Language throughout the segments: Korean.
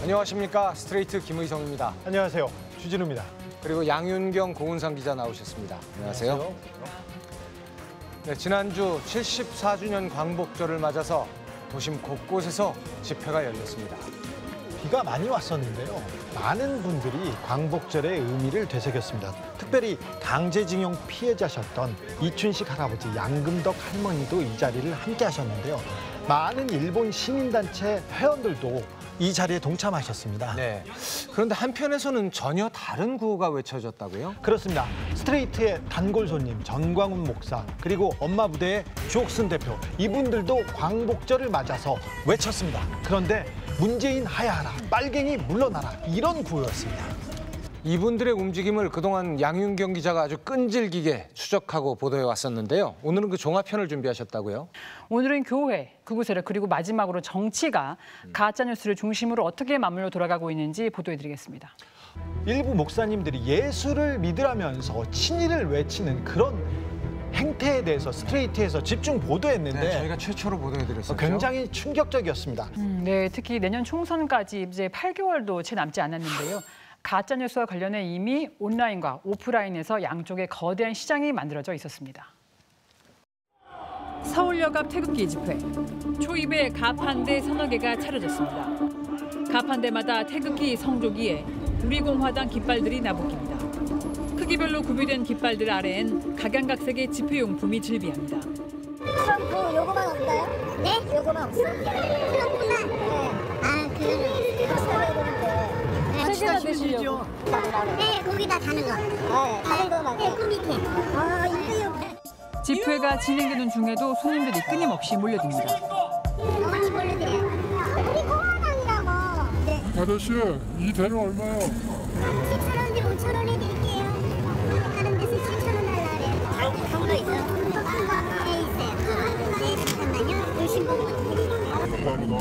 안녕하십니까. 스트레이트 김의성입니다. 안녕하세요. 주진우입니다. 그리고 양윤경 고은상 기자 나오셨습니다. 안녕하세요. 네, 지난주 74주년 광복절을 맞아서 도심 곳곳에서 집회가 열렸습니다. 비가 많이 왔었는데요. 많은 분들이 광복절의 의미를 되새겼습니다. 특별히 강제징용 피해자셨던 이춘식 할아버지, 양금덕 할머니도 이 자리를 함께 하셨는데요. 많은 일본 시민단체 회원들도 이 자리에 동참하셨습니다. 네. 그런데 한편에서는 전혀 다른 구호가 외쳐졌다고요? 그렇습니다. 스트레이트의 단골 손님 전광훈 목사, 그리고 엄마 부대의 주옥순 대표, 이분들도 광복절을 맞아서 외쳤습니다. 그런데 문재인 하야하라, 빨갱이 물러나라, 이런 구호였습니다. 이분들의 움직임을 그동안 양윤경 기자가 아주 끈질기게 추적하고 보도해 왔었는데요. 오늘은 그 종합편을 준비하셨다고요? 오늘은 교회, 그곳을 그리고 마지막으로 정치가 가짜뉴스를 중심으로 어떻게 맞물려 돌아가고 있는지 보도해드리겠습니다. 일부 목사님들이 예수를 믿으라면서 친일을 외치는 그런 행태에 대해서 스트레이트에서 집중 보도했는데 네, 저희가 최초로 보도해드렸었죠. 굉장히 충격적이었습니다. 네, 특히 내년 총선까지 이제 8개월도 채 남지 않았는데요. 가짜뉴스와 관련해 이미 온라인과 오프라인에서 양쪽에 거대한 시장이 만들어져 있었습니다. 서울역 앞 태극기 집회. 초입에 가판대 서너 개가 차려졌습니다. 가판대마다 태극기 성조기에 우리공화당 깃발들이 나부낍니다. 크기별로 구비된 깃발들 아래엔 각양각색의 집회용품이 즐비합니다. 트럼프 요거만 없나요? 네? 요거만 없어요. 트럼프만? 네. 세 개나 드시려고. 네, 거기다 다는 거. 네, 다는 거만. 네, 그 밑에. 이거요. 집회가 진행되는 중에도 손님들이 끊임없이 몰려듭니다. 어머니 몰려드려요. 우리 공화당이라고. 네. 아저씨, 이 대는 얼마요? 7,000원인데 5,000원 해드릴게요. 다른 데서 7,000원 달라래. 정도 있어요. 네, 있어요. 네, 잠깐만요. 신봉부터 드릴게요. 감사합니다.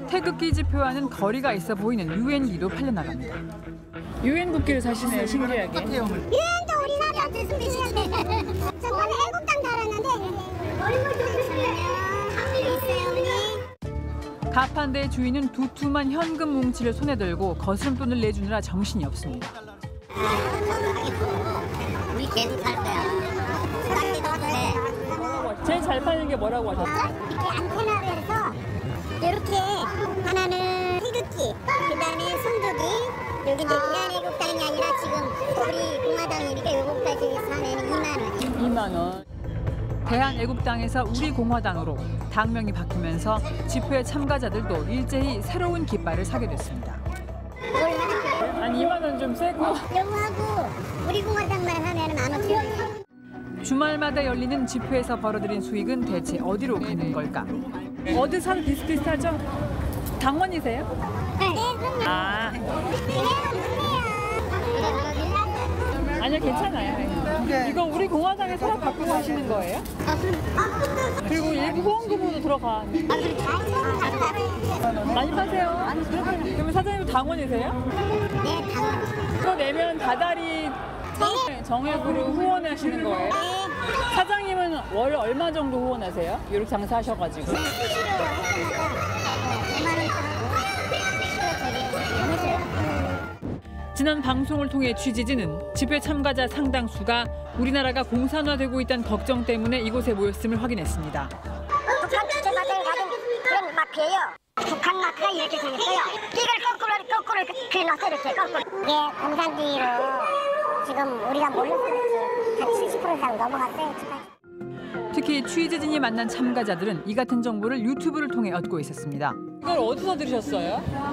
태극기 집회와는 거리가 있어 보이는 유엔기도 팔려나갑니다. 유엔 국기를 사시네요, 신기하게. 유엔도 우리나라한테 숨기시는데 저번에 애국당 달았는데 얼굴 좀 주세요. 있어요, 어머니. 가판대의 주인은 두툼한 현금 뭉치를 손에 들고 거스름돈을 내주느라 정신이 없습니다. 우리 계속 살 거야. 제일 잘 파는 게 뭐라고 하셨죠? 이렇게 안테나로 해서 이렇게 하나는 태극기, 그다음에 성조기, 여기 이제 대한애국당이 아니라 지금 우리 공화당이니까 요거까지 하면 2만 원. 2만 원. 대한애국당에서 우리공화당으로 당명이 바뀌면서 집회 참가자들도 일제히 새로운 깃발을 사게 됐습니다. 얼마나? 한 2만 원 좀 세고. 요거하고 우리 공화당만 하면 10,000원. 주말마다 열리는 집회에서 벌어들인 수익은 대체 어디로 가는 걸까? 어디 사는 비슷비슷하죠? 당원이세요? 네. 아, 아니요, 괜찮아요. 이거 우리 공화당에 서랍 갖고 사시는 거예요? 그리고 일부 후원금으로 들어가. 많이 파세요? 그러면 사장님 당원이세요? 네, 당원. 이거 내면 다달이 정액으로 후원하시는 거예요? 사장님은 월 얼마 정도 후원하세요? 이렇게 장사하셔가지고. 지난 방송을 통해 취재진은 집회 참가자 상당수가 우리나라가 공산화되고 있다는 걱정 때문에 이곳에 모였음을 확인했습니다. 북한 주체사장이 가진 그런 마크예요. 북한 마크가 이렇게 생겼어요. 이걸 거꾸로 그려놨어요. 이렇게 거꾸로. 이게 공산주의로 지금 우리가 몰려서 그렇지 한 70% 이상 넘어갔어요. 특히 취재진이 만난 참가자들은 이 같은 정보를 유튜브를 통해 얻고 있었습니다. 이걸 어디서 들으셨어요? 유튜브.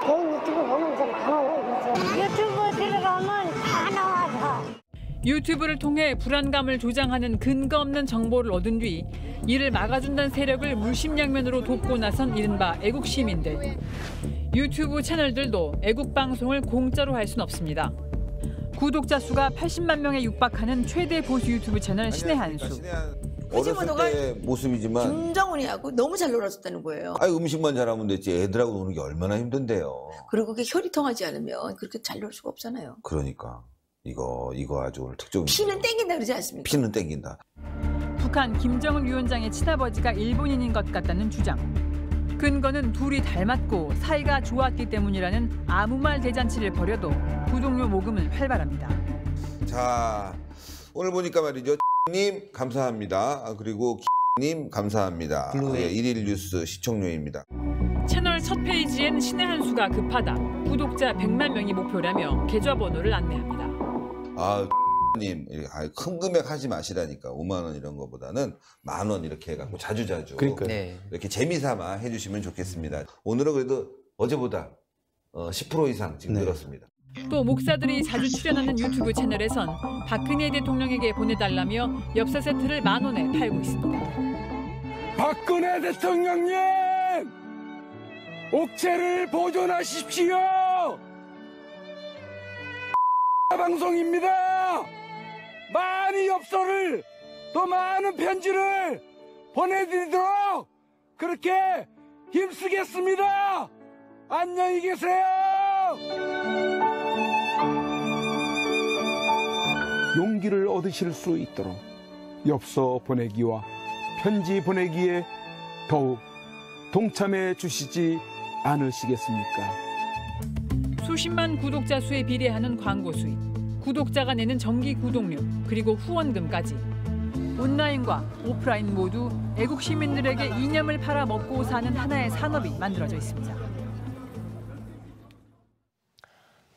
개인 유튜브 보면 좀 많아요. 유튜브 들어가면 다 나와서. 유튜브를 통해 불안감을 조장하는 근거 없는 정보를 얻은 뒤 이를 막아준다는 세력을 물심양면으로 돕고 나선 이른바 애국 시민들. 유튜브 채널들도 애국 방송을 공짜로 할 순 없습니다. 구독자 수가 80만 명에 육박하는 최대 보수 유튜브 채널 신의 한수. 어렸을 때 모습이지만 김정은이하고 너무 잘 놀았었다는 거예요. 아니 음식만 잘하면 됐지 애들하고 노는 게 얼마나 힘든데요. 그리고 그게 혈이 통하지 않으면 그렇게 잘 놀 수가 없잖아요. 그러니까 이거 아주 오늘 특종입니다. 피는 땡긴다 그러지 않습니까? 피는 땡긴다. 북한 김정은 위원장의 친아버지가 일본인인 것 같다는 주장. 근거는 둘이 닮았고 사이가 좋았기 때문이라는 아무 말 대잔치를 벌여도 구독료 모금은 활발합니다. 자, 오늘 보니까 말이죠. 님 감사합니다. 그리고 님 감사합니다. 네, 1일 뉴스 시청료입니다. 채널 첫 페이지엔 신의 한 수가 급하다. 구독자 100만 명이 목표라며 계좌번호를 안내합니다. 님, 큰 금액 하지 마시라니까. 5만 원 이런 거보다는 10,000원 이렇게 해갖고 자주자주 이렇게 재미삼아 해주시면 좋겠습니다. 오늘은 그래도 어제보다 10% 이상 지금 늘었습니다. 또 목사들이 자주 출연하는 유튜브 채널에선 박근혜 대통령에게 보내달라며 엽서 세트를 10,000원에 팔고 있습니다. 박근혜 대통령님! 옥체를 보존하십시오! 방송입니다! 많이 엽서를, 더 많은 편지를 보내드리도록 그렇게 힘쓰겠습니다! 안녕히 계세요! 용기를 얻으실 수 있도록 엽서 보내기와 편지 보내기에 더욱 동참해 주시지 않으시겠습니까? 수십만 구독자 수에 비례하는 광고 수익, 구독자가 내는 정기 구독료, 그리고 후원금까지 온라인과 오프라인 모두 애국 시민들에게 이념을 팔아 먹고 사는 하나의 산업이 만들어져 있습니다.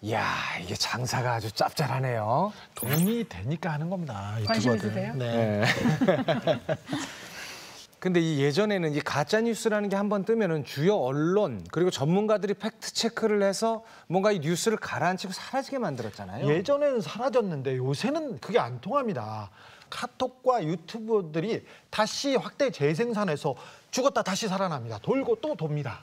이야, 이게 장사가 아주 짭짤하네요. 돈이 되니까 하는 겁니다. 관심 유튜버들. 있으세요? 네. 근데 이 예전에는 이 가짜 뉴스라는 게 한번 뜨면은 주요 언론 그리고 전문가들이 팩트 체크를 해서 뭔가 이 뉴스를 가라앉히고 사라지게 만들었잖아요. 예전에는 사라졌는데 요새는 그게 안 통합니다. 카톡과 유튜브들이 다시 확대 재생산해서 죽었다 다시 살아납니다. 돌고 또 돕니다.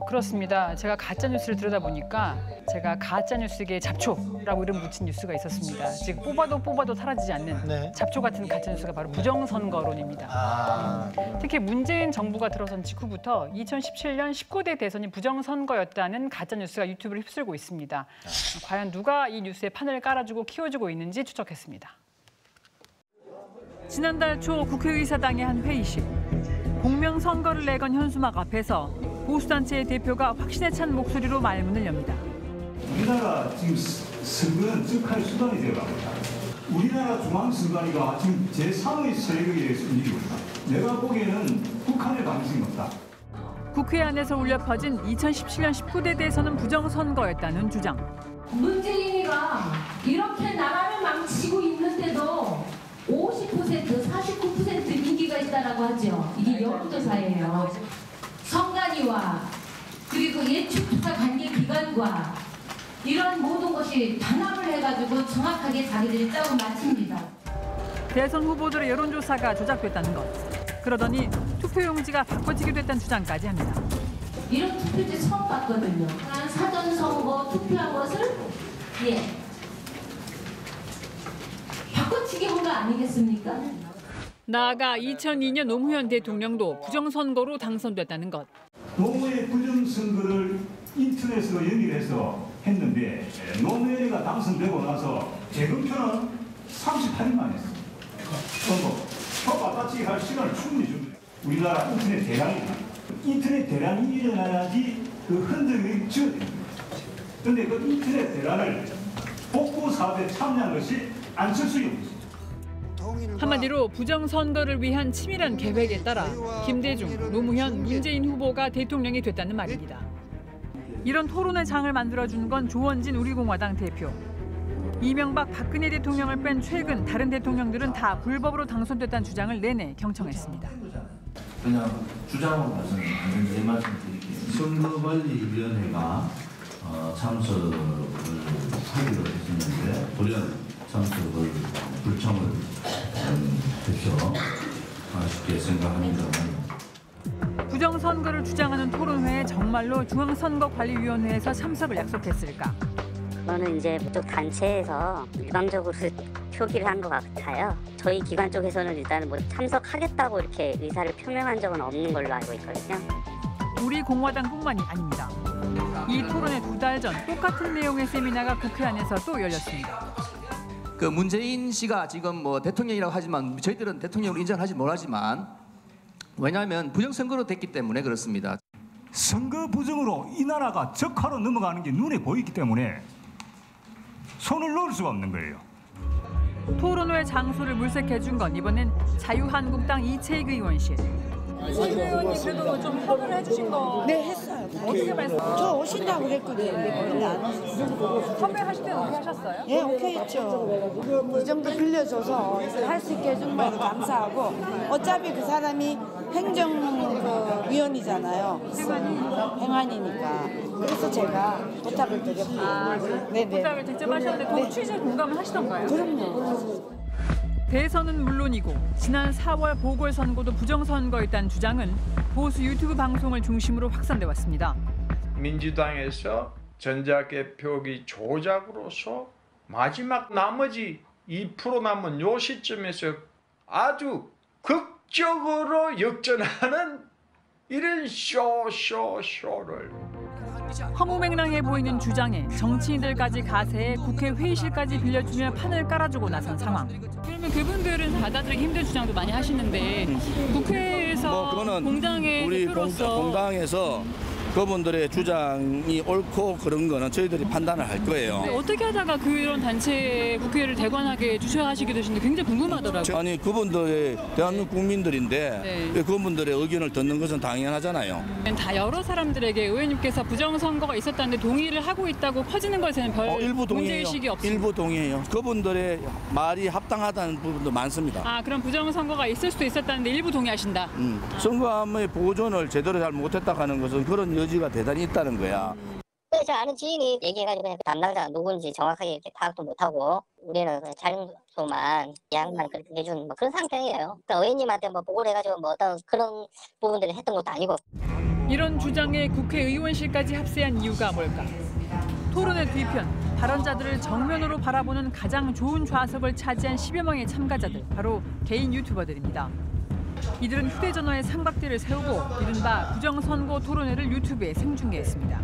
그렇습니다. 제가 가짜 뉴스를 들여다보니까 제가 가짜 뉴스계의 잡초라고 이름 붙인 뉴스가 있었습니다. 지금 뽑아도 사라지지 않는 잡초 같은 가짜 뉴스가 바로 부정선거론입니다. 특히 문재인 정부가 들어선 직후부터 2017년 19대 대선이 부정선거였다는 가짜 뉴스가 유튜브를 휩쓸고 있습니다. 과연 누가 이 뉴스에 판을 깔아주고 키워주고 있는지 추적했습니다. 지난달 초 국회의사당의 한 회의실. 공명선거를 내건 현수막 앞에서 보수단체의 대표가 확신에 찬 목소리로 말문을 엽니다. 우리나라 지금 선거는 즉할 수단이 되어갑니다. 우리나라 중앙선관위가 지금 제3의 세력에 의해서 움직이고 있다. 내가 보기에는 북한의 가능성이 높다. 국회 안에서 울려 퍼진 2017년 19대 대선은 부정선거였다는 주장. 문재인이가 이렇게 나라를 망치고 있는데도 50%, 49% 인기가 있다라고 하죠. 이게 여론조사예요. 선관위와 그리고 예측조사 관계기관과 이런 모든 것이 단합을 해가지고 정확하게 자기들이 짜고 마칩니다. 대선 후보들의 여론조사가 조작됐다는 것. 그러더니 투표용지가 바꿔지게 됐다는 주장까지 합니다. 이런 투표지 처음 봤거든요. 사전선거 투표한 것을 바꿔치기 한 거 아니겠습니까? 나아가 2002년 노무현 대통령도 부정선거로 당선됐다는 것. 노무현의 부정선거를 인터넷으로 연결해서 했는데 노무현이가 당선되고 나서 재검표는 38일 만에 했습니다. 표 바꿔치기 할 시간을 충분히 줍니다. 우리나라 인터넷 대란이다. 인터넷 대란이 일어나야지 그 흔들림이 지어집니다. 그런데 그 인터넷 대란을 복구 사업에 참여한 것이 안철수 의원입니다. 한마디로 부정선거를 위한 치밀한 계획에 따라 김대중, 노무현, 문재인 후보가 대통령이 됐다는 말입니다. 이런 토론의 장을 만들어준 건 조원진 우리공화당 대표. 이명박, 박근혜 대통령을 뺀 최근 다른 대통령들은 다 불법으로 당선됐다는 주장을 내내 경청했습니다. 그냥 주장으로 봐서는 내 말씀 드릴게요. 선거관리위원회가 참석을 하기로 했었는데 우리가 참석을 불청을 해서 아쉽게 생각합니다만. 부정선거를 주장하는 토론회에 정말로 중앙선거관리위원회에서 참석을 약속했을까? 저는 이제 또 단체에서 일방적으로 표기를 한 것 같아요. 저희 기관 쪽에서는 일단은 뭐 참석하겠다고 이렇게 의사를 표명한 적은 없는 걸로 알고 있거든요. 우리 공화당뿐만이 아닙니다. 이 토론회 2달 전 똑같은 내용의 세미나가 국회 안에서 또 열렸습니다. 그 문재인 씨가 지금 뭐 대통령이라고 하지만 저희들은 대통령으로 인정하지 못하지만 왜냐하면 부정선거로 됐기 때문에 그렇습니다. 선거 부정으로 이 나라가 적화로 넘어가는 게 눈에 보이기 때문에 손을 놓을 수가 없는 거예요. 토론회 장소를 물색해준 건 이번엔 자유한국당 이채익 의원실. 이채익 의원님 그래도 좀 협의를 해주신 거. 네, 했어요. 어떻게 말씀하셨어요? 저 오신다고 그랬거든요. 근데 안 오셨어요. 섭외하실 때는 오케이 하셨어요? 예, 오케이 했죠. 이 정도 빌려줘서 할 수 있게 해준 거에도 감사하고, 어차피 그 사람이 행정위원이잖아요. 행안이니까. 그래서 제가 부탁을 드렸고. 네네. 부탁을 직접 하셨는데 취재 공감을 하시던가요? 그럼요. 대선은 물론이고 지난 4월 보궐선거도 부정선거였다는 주장은 보수 유튜브 방송을 중심으로 확산돼 왔습니다. 민주당에서 전자개표기 조작으로서 마지막 나머지 2% 남은 요 시점에서 아주 극적으로 역전하는 이런 쇼를 허무맹랑해 보이는 주장에 정치인들까지 가세해 국회 회의실까지 빌려주며 판을 깔아주고 나선 상황. 그러면 그분들은 받아들이기 힘든 주장도 많이 하시는데 국회에서 공당의 우리 대표로서 공당에서 그분들의 주장이 옳고 그런 거는 저희들이 판단을 할 거예요. 어떻게 하다가 그런 단체 국회를 대관하게 주셔야 하시게 되시는데 굉장히 궁금하더라고요. 아니 그분들의 대한민국 국민들인데 그분들의 의견을 듣는 것은 당연하잖아요. 다 여러 사람들에게 의원님께서 부정선거가 있었다는데 동의를 하고 있다고 퍼지는 것에는 별 문제의식이 없습니다. 일부 동의해요. 그분들의 말이 합당하다는 부분도 많습니다. 아, 그럼 부정선거가 있을 수도 있었다는데 일부 동의하신다? 선거함의 보존을 제대로 잘 못했다 하는 것은 그런 여지가 대단히 있다는 거야. 저 아는 지인이 얘기해가지고 담당자가 누군지 정확하게 파악도 못하고 우리는 자료소만 양만 그렇게 해주는 그런 상태예요. 그러니까 의원님한테 보고를 해가지고 어떤 그런 부분들을 했던 것도 아니고. 이런 주장에 국회의원실까지 합세한 이유가 뭘까? 토론의 뒤편, 발언자들을 정면으로 바라보는 가장 좋은 좌석을 차지한 10여 명의 참가자들, 바로 개인 유튜버들입니다. 이들은 휴대전화에 삼각대를 세우고 이른바 부정선거 토론회를 유튜브에 생중계했습니다.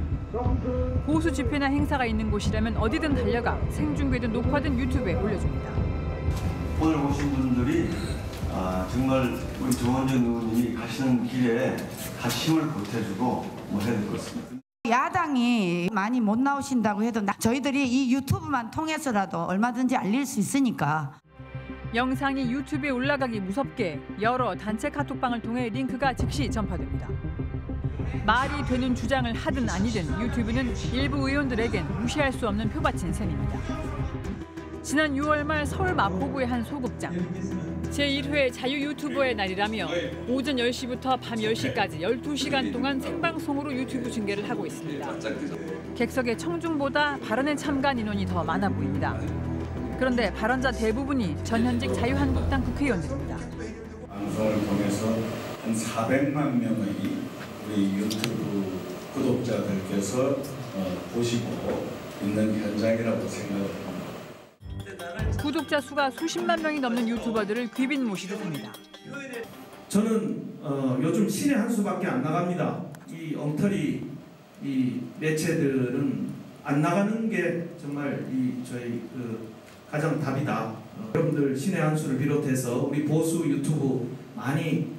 보수 집회나 행사가 있는 곳이라면 어디든 달려가 생중계든 녹화된 유튜브에 올려줍니다. 오늘 오신 분들이 정말 우리 조원전 의원님이 가시는 길에 같이 힘을 보태주고 해야 될 것 같습니다. 야당이 많이 못 나오신다고 해도 저희들이 이 유튜브만 통해서라도 얼마든지 알릴 수 있으니까. 영상이 유튜브에 올라가기 무섭게 여러 단체 카톡방을 통해 링크가 즉시 전파됩니다. 말이 되는 주장을 하든 아니든 유튜브는 일부 의원들에겐 무시할 수 없는 표받친 셈입니다. 지난 6월 말 서울 마포구의 한 소극장. 제1회 자유 유튜버의 날이라며 오전 10시부터 밤 10시까지 12시간 동안 생방송으로 유튜브 중계를 하고 있습니다. 객석의 청중보다 발언에 참가한 인원이 더 많아 보입니다. 그런데 발언자 대부분이 전현직 자유한국당 국회의원들입니다. 방송을 통해서 한 400만 명의 우리 유튜브 구독자들께서 보시고 있는 현장이라고 생각합니다. 구독자 수가 수십만 명이 넘는 유튜버들을 귀빈 모시듯 합니다. 저는 요즘 신의 한 수밖에 안 나갑니다. 이 엉터리 이 매체들은 안 나가는 게 정말 저희 가장 답이다. 여러분들 신의 한 수를 비롯해서 우리 보수 유튜브 많이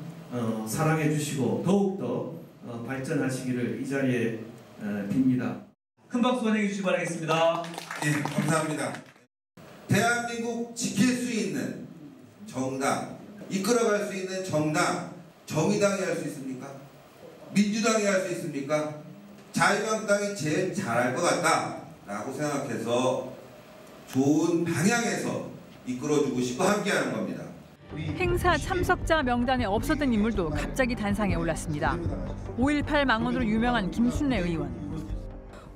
사랑해 주시고 더욱더 발전하시기를 이 자리에 빕니다. 큰 박수 환영해 주시기 바라겠습니다. 네, 감사합니다. 대한민국 지킬 수 있는 정당, 이끌어갈 수 있는 정당, 정의당이 할 수 있습니까? 민주당이 할 수 있습니까? 자유한국당이 제일 잘할 것 같다라고 생각해서 좋은 방향에서 이끌어주고 싶고 함께하는 겁니다. 행사 참석자 명단에 없었던 인물도 갑자기 단상에 올랐습니다. 5.18 망언으로 유명한 김순례 의원.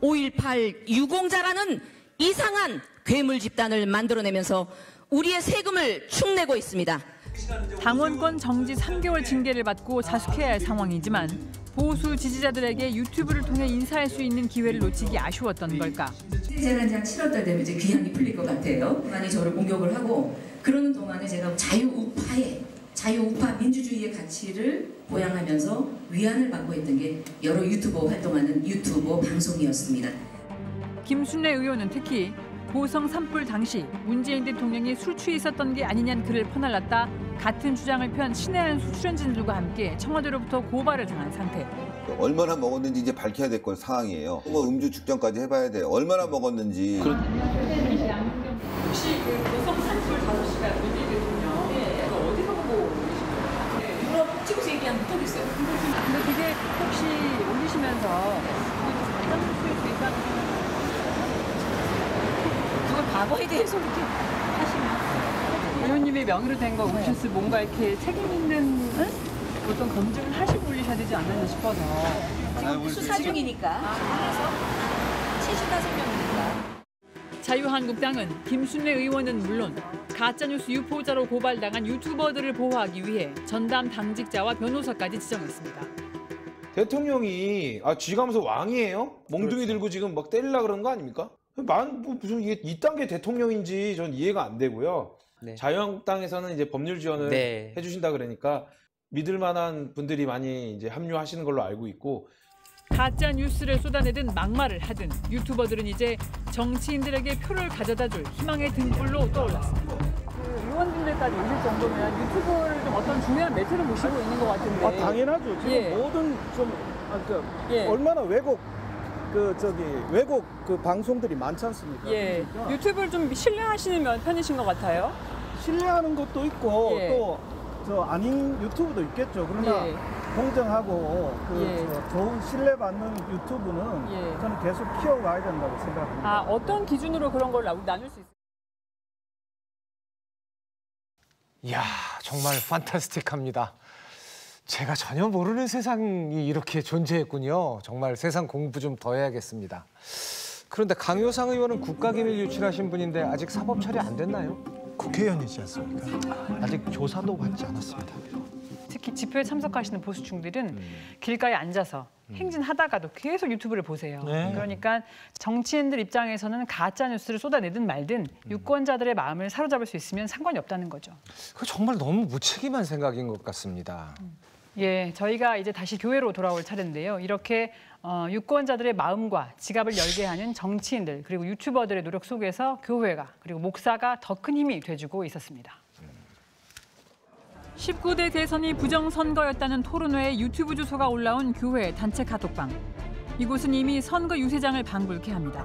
5.18 유공자라는 이상한 괴물 집단을 만들어내면서 우리의 세금을 축내고 있습니다. 당원권 정지 3개월 징계를 받고 자숙해야 할 상황이지만 보수 지지자들에게 유튜브를 통해 인사할 수 있는 기회를 놓치기 아쉬웠던 걸까? 제가 이제 7월달 되면 이제 귀향이 풀릴 것 같아요. 많이 저를 공격을 하고 그러는 동안에 제가 자유우파 민주주의의 가치를 보양하면서 위안을 받고 있던 게 여러 유튜버 활동하는 유튜버 방송이었습니다. 김순례 의원은 특히 고성 산불 당시 문재인 대통령이 술 취해 있었던 게 아니냐는 글을 퍼날랐다 같은 주장을 편 신의 한 수 출연진들과 함께 청와대로부터 고발을 당한 상태. 얼마나 먹었는지 이제 밝혀야 될 건 상황이에요. 뭐 음주 측정까지 해봐야 돼요. 얼마나 먹었는지. 혹시 그 고성 산불 5시간 문재인 대통령 어디서 보고 계신가요? 유럽 찍어서 얘기하면 못하겠어요. 근데 그게 혹시 올리시면서 가짜뉴스일 수 있다는 그걸 과거에 대해서 이렇게 하시면 의원님의 명의로 된 거 오셔서 뭔가 이렇게 책임 있는 어떤 검증을 하시고 올리셔야 되지 않나 싶어서. 지금 수사 중이니까. 그래서 75명이니까. 자유한국당은 김순례 의원은 물론 가짜뉴스 유포자로 고발당한 유튜버들을 보호하기 위해 전담 당직자와 변호사까지 지정했습니다. 대통령이 쥐가면서 왕이에요? 몽둥이 들고 지금 막 때리려고 그러는 거 아닙니까? 무슨 이게 이딴 게 대통령인지 전 이해가 안 되고요. 네. 자유한국당에서는 이제 법률 지원을 네. 해주신다 그러니까 믿을 만한 분들이 많이 이제 합류하시는 걸로 알고 있고. 가짜 뉴스를 쏟아내든 막말을 하든 유튜버들은 이제 정치인들에게 표를 가져다줄 희망의 등불로 떠올랐습니다. 그 의원님들까지 오실 정도면 유튜브를 좀 어떤 중요한 매체로 모시고 있는 것 같은데. 당연하죠. 지금 모든 얼마나 왜곡 방송들이 많지 않습니까? 예. 그러니까 유튜브를 좀 신뢰하시는 편이신 것 같아요. 신뢰하는 것도 있고 또 저 아닌 유튜브도 있겠죠. 그러나 공정하고 좋은 신뢰받는 유튜브는 저는 계속 키워가야 된다고 생각합니다. 어떤 기준으로 그런 걸 나눌 수 있어요? 이야, 정말 판타스틱합니다. 제가 전혀 모르는 세상이 이렇게 존재했군요. 정말 세상 공부 좀 더 해야겠습니다. 그런데 강효상 의원은 국가기밀 유출하신 분인데 아직 사법 처리 안 됐나요? 국회의원이지 않습니까? 아직 조사도 받지 않았습니다. 특히 집회에 참석하시는 보수층들은 길가에 앉아서 행진하다가도 계속 유튜브를 보세요. 네. 그러니까 정치인들 입장에서는 가짜 뉴스를 쏟아내든 말든 유권자들의 마음을 사로잡을 수 있으면 상관이 없다는 거죠. 그 정말 너무 무책임한 생각인 것 같습니다. 예, 저희가 이제 다시 교회로 돌아올 차례인데요. 이렇게 유권자들의 마음과 지갑을 열게 하는 정치인들 그리고 유튜버들의 노력 속에서 교회가 그리고 목사가 더 큰 힘이 돼주고 있었습니다. 19대 대선이 부정선거였다는 토론회에 유튜브 주소가 올라온 교회 단체 카톡방. 이곳은 이미 선거 유세장을 방불케 합니다.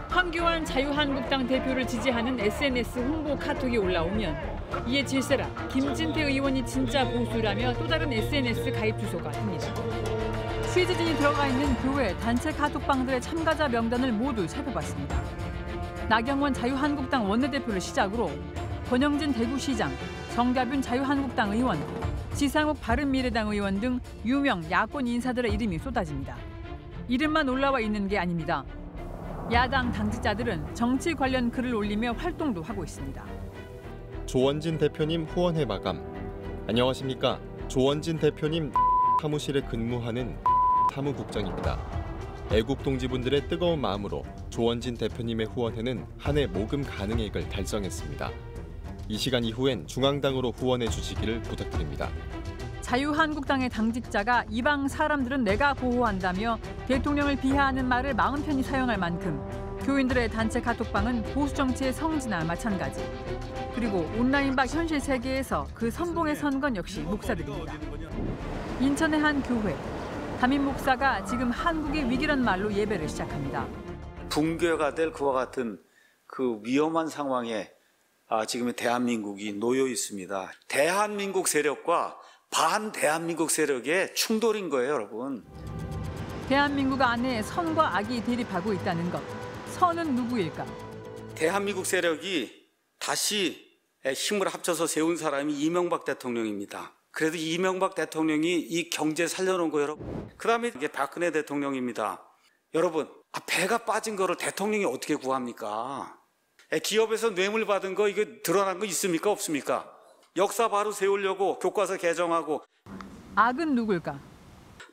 황교안 자유한국당 대표를 지지하는 SNS 홍보 카톡이 올라오면 이에 질세라 김진태 의원이 진짜 보수라며 또 다른 SNS 가입 주소가 뜹니다. 취재진이 들어가 있는 교회 단체 카톡방들의 참가자 명단을 모두 살펴봤습니다. 나경원 자유한국당 원내대표를 시작으로 권영진 대구시장, 정가빈 자유한국당 의원, 지상욱 바른미래당 의원 등 유명 야권 인사들의 이름이 쏟아집니다. 이름만 올라와 있는 게 아닙니다. 야당 당직자들은 정치 관련 글을 올리며 활동도 하고 있습니다. 조원진 대표님 후원회 마감. 안녕하십니까. 조원진 대표님 사무실에 근무하는 사무국장입니다. 애국 동지분들의 뜨거운 마음으로 조원진 대표님의 후원회는 한 해 모금 가능액을 달성했습니다. 이 시간 이후엔 중앙당으로 후원해 주시기를 부탁드립니다. 자유한국당의 당직자가 이방 사람들은 내가 보호한다며 대통령을 비하하는 말을 마음 편히 사용할 만큼 교인들의 단체 카톡방은 보수 정치의 성지나 마찬가지. 그리고 온라인박 현실 세계에서 그 선봉에 선 건 역시 목사들입니다. 인천의 한 교회. 담임 목사가 지금 한국의 위기란 말로 예배를 시작합니다. 붕괴가 될 그와 같은 그 위험한 상황에 지금의 대한민국이 놓여 있습니다. 대한민국 세력과 반대한민국 세력의 충돌인 거예요, 여러분. 대한민국 안에 선과 악이 대립하고 있다는 것. 선은 누구일까? 대한민국 세력이 다시 힘을 합쳐서 세운 사람이 이명박 대통령입니다. 그래도 이명박 대통령이 이 경제 살려놓은 거 여러분. 그다음에 이게 박근혜 대통령입니다. 여러분, 배가 빠진 거를 대통령이 어떻게 구합니까? 기업에서 뇌물 받은 거 이거 드러난 거 있습니까? 없습니까? 역사 바로 세우려고 교과서 개정하고. 악은 누굴까?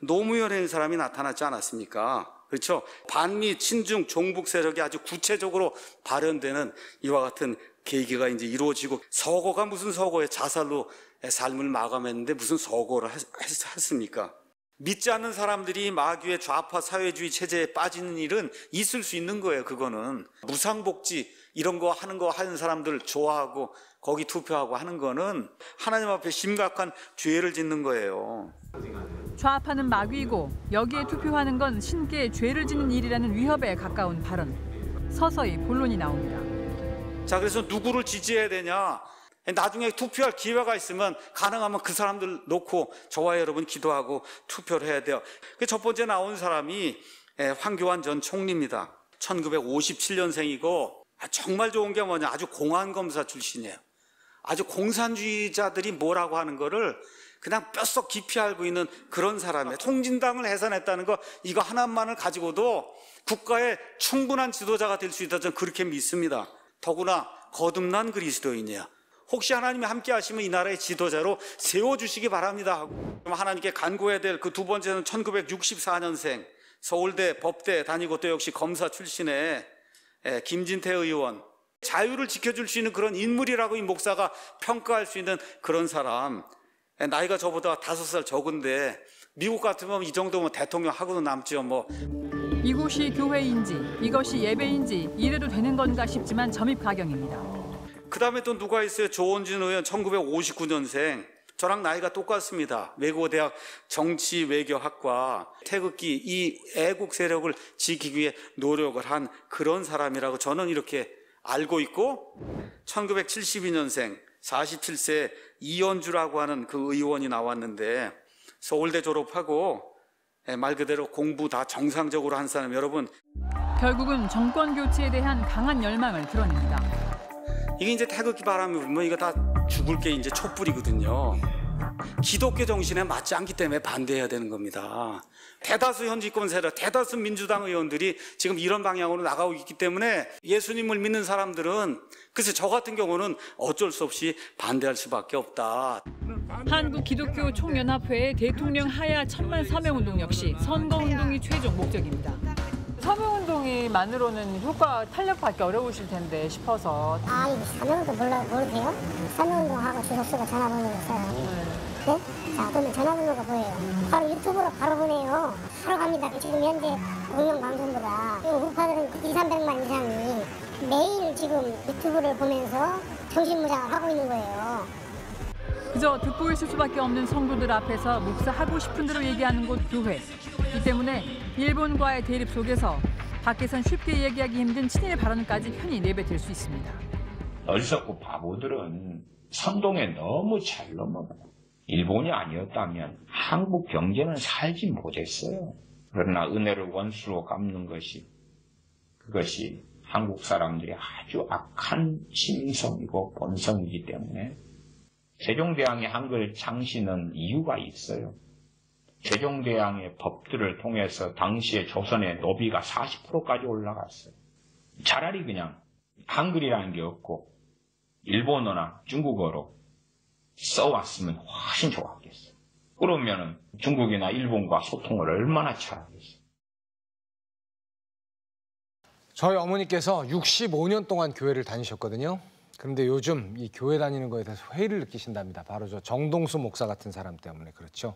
노무현이라는 사람이 나타났지 않았습니까? 그렇죠? 반미, 친중, 종북 세력이 아주 구체적으로 발현되는 이와 같은 계기가 이제 이루어지고 서거가 무슨 서거에 자살로 삶을 마감했는데 무슨 서거를 했습니까? 믿지 않는 사람들이 마귀의 좌파 사회주의 체제에 빠지는 일은 있을 수 있는 거예요. 그거는 무상복지 이런 거 하는 사람들 좋아하고 거기 투표하고 하는 거는 하나님 앞에 심각한 죄를 짓는 거예요. 좌파는 마귀이고 여기에 투표하는 건 신께 죄를 짓는 일이라는 위협에 가까운 발언. 서서히 본론이 나옵니다. 자, 그래서 누구를 지지해야 되냐? 나중에 투표할 기회가 있으면 가능하면 그 사람들 놓고 저와 여러분 기도하고 투표를 해야 돼요. 첫 번째 나온 사람이 황교안 전 총리입니다. 1957년생이고 정말 좋은 게 뭐냐? 아주 공안검사 출신이에요. 아주 공산주의자들이 뭐라고 하는 거를 그냥 뼛속 깊이 알고 있는 그런 사람이에요. 통진당을 해산했다는 거 이거 하나만을 가지고도 국가의 충분한 지도자가 될 수 있다. 저는 그렇게 믿습니다. 더구나 거듭난 그리스도인이야. 혹시 하나님이 함께 하시면 이 나라의 지도자로 세워주시기 바랍니다 하고 하나님께 간구해야 될 그 두 번째는 1964년생 서울대 법대 다니고 또 역시 검사 출신의 김진태 의원. 자유를 지켜줄 수 있는 그런 인물이라고 이 목사가 평가할 수 있는 그런 사람. 나이가 저보다 5살 적은데 미국 같으면 이 정도면 대통령 하고도 남죠 뭐. 이곳이 교회인지 이것이 예배인지 이래도 되는 건가 싶지만 점입 가경입니다. 그다음에 또 누가 있어요? 조원진 의원 1959년생. 저랑 나이가 똑같습니다. 외국어대학 정치외교학과 태극기 이 애국 세력을 지키기 위해 노력을 한 그런 사람이라고 저는 이렇게 알고 있고 1972년생 47세 이현주라고 하는 그 의원이 나왔는데 서울대 졸업하고 말 그대로 공부 다 정상적으로 한 사람. 여러분 결국은 정권 교체에 대한 강한 열망을 드러냅니다. 이게 이제 태극기 바람이 불면 이거 다 죽을 게 이제 촛불이거든요. 기독교 정신에 맞지 않기 때문에 반대해야 되는 겁니다. 대다수 현지권 세력, 대다수 민주당 의원들이 지금 이런 방향으로 나가고 있기 때문에 예수님을 믿는 사람들은 그래서 저 같은 경우는 어쩔 수 없이 반대할 수밖에 없다. 한국기독교총연합회의 대통령 하야 천만 서명운동 역시 선거운동이 최종 목적입니다. 서명운동이만으로는 효과 탄력받기 어려우실 텐데 싶어서. 아, 이거 서명운동 모르세요? 서명운동하고 주소수가 전화번호가 있어요. 네? 자, 그러면 전화번호가 뭐예요? 바로 유튜브로 바로 보내요. 바로 갑니다. 지금 현재 공영방송보다 우파들은 200~300만 이상이 매일 지금 유튜브를 보면서 정신무장을 하고 있는 거예요. 그저 듣고 있을 수밖에 없는 성도들 앞에서 묵사하고 싶은 대로 얘기하는 곳 교회. 이 때문에 일본과의 대립 속에서 밖에선 쉽게 얘기하기 힘든 친일 발언까지 편히 내뱉을 수 있습니다. 어리석고 바보들은 선동에 너무 잘 넘어가. 일본이 아니었다면 한국 경제는 살지 못했어요. 그러나 은혜를 원수로 갚는 그것이 한국 사람들이 아주 악한 심성이고 본성이기 때문에 세종대왕의 한글 창시는 이유가 있어요. 세종대왕의 법들을 통해서 당시에 조선의 노비가 40%까지 올라갔어요. 차라리 그냥 한글이라는 게 없고 일본어나 중국어로 써왔으면 훨씬 좋았겠어요. 그러면은 중국이나 일본과 소통을 얼마나 잘하겠어요. 저희 어머니께서 65년 동안 교회를 다니셨거든요. 그런데 요즘 이 교회 다니는 거에 대해서 회의를 느끼신답니다. 바로 저 정동수 목사 같은 사람 때문에 그렇죠.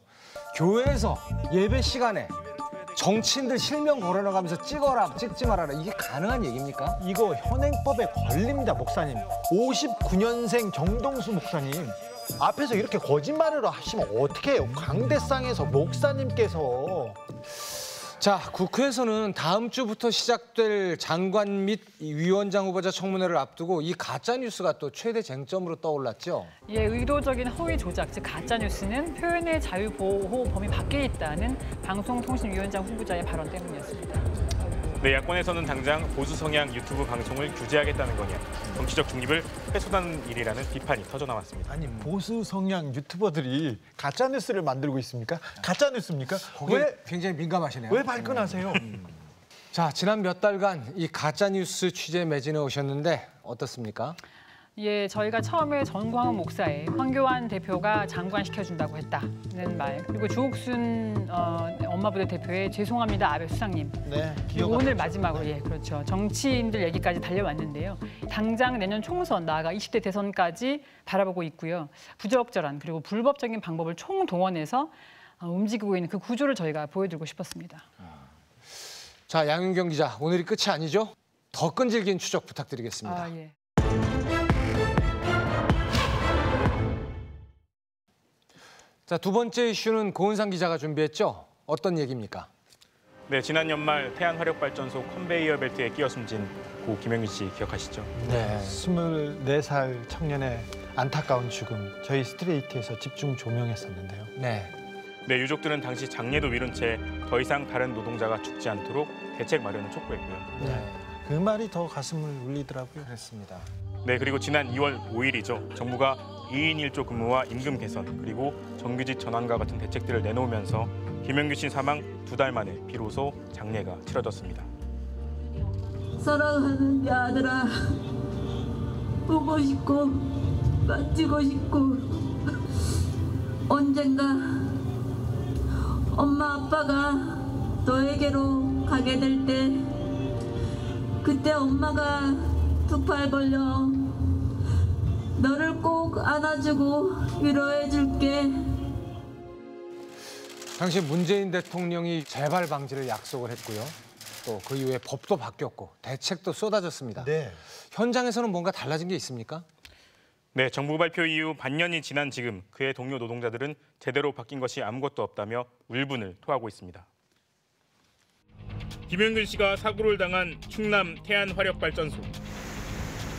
교회에서 예배 시간에 정치인들 실명 걸어나가면서 찍어라, 찍지 말아라. 이게 가능한 얘기입니까? 이거 현행법에 걸립니다, 목사님. 59년생 정동수 목사님. 앞에서 이렇게 거짓말을 하시면 어떻게 해요? 광대상에서 목사님께서. 자, 국회에서는 다음 주부터 시작될 장관 및 위원장 후보자 청문회를 앞두고 이 가짜 뉴스가 또 최대 쟁점으로 떠올랐죠. 예, 의도적인 허위 조작, 즉 가짜 뉴스는 표현의 자유 보호 범위 밖에 있다는 방송통신위원장 후보자의 발언 때문이었습니다. 네, 야권에서는 당장 보수 성향 유튜브 방송을 규제하겠다는 거냐, 정치적 중립을 훼손하는 일이라는 비판이 터져 나왔습니다. 아니, 보수 성향 유튜버들이 가짜 뉴스를 만들고 있습니까? 가짜 뉴스입니까? 왜 굉장히 민감하시네요. 왜 발끈하세요? 자, 지난 몇 달간 이 가짜 뉴스 취재 매진해 오셨는데 어떻습니까? 예, 저희가 처음에 전광훈 목사의 황교안 대표가 장관 시켜준다고 했다는 말, 그리고 주옥순 엄마부대 대표의 죄송합니다 아베 수상님. 네, 오늘 마지막으로 예, 그렇죠. 정치인들 얘기까지 달려왔는데요. 당장 내년 총선 나아가 20대 대선까지 바라보고 있고요. 부적절한 그리고 불법적인 방법을 총동원해서 움직이고 있는 그 구조를 저희가 보여드리고 싶었습니다. 자, 양윤경 기자, 오늘이 끝이 아니죠? 더 끈질긴 추적 부탁드리겠습니다. 예. 자, 두 번째 이슈는 고은상 기자가 준비했죠? 어떤 얘기입니까? 네, 지난 연말 태안화력발전소 컨베이어 벨트에 끼어 숨진 고 김영균 씨 기억하시죠? 네, 24살 청년의 안타까운 죽음, 저희 스트레이트에서 집중 조명했었는데요. 네. 네, 유족들은 당시 장례도 미룬 채 더 이상 다른 노동자가 죽지 않도록 대책 마련을 촉구했고요. 네, 그 말이 더 가슴을 울리더라고요. 그렇습니다. 네, 그리고 지난 2월 5일이죠. 정부가 2인 1조 근무와 임금 개선, 그리고 정규직 전환과 같은 대책들을 내놓으면서 김영균 씨 사망 2달 만에 비로소 장례가 치러졌습니다. 사랑하는 내 아들아, 보고 싶고 만지고 싶고 언젠가 엄마 아빠가 너에게로 가게 될 때 그때 엄마가 두 팔 벌려 너를 꼭 안아주고 위로해줄게. 당시 문재인 대통령이 재발 방지를 약속을 했고요. 또 그 이후에 법도 바뀌었고 대책도 쏟아졌습니다. 네. 현장에서는 뭔가 달라진 게 있습니까? 네, 정부 발표 이후 반년이 지난 지금 그의 동료 노동자들은 제대로 바뀐 것이 아무것도 없다며 울분을 토하고 있습니다. 김영균 씨가 사고를 당한 충남 태안화력발전소.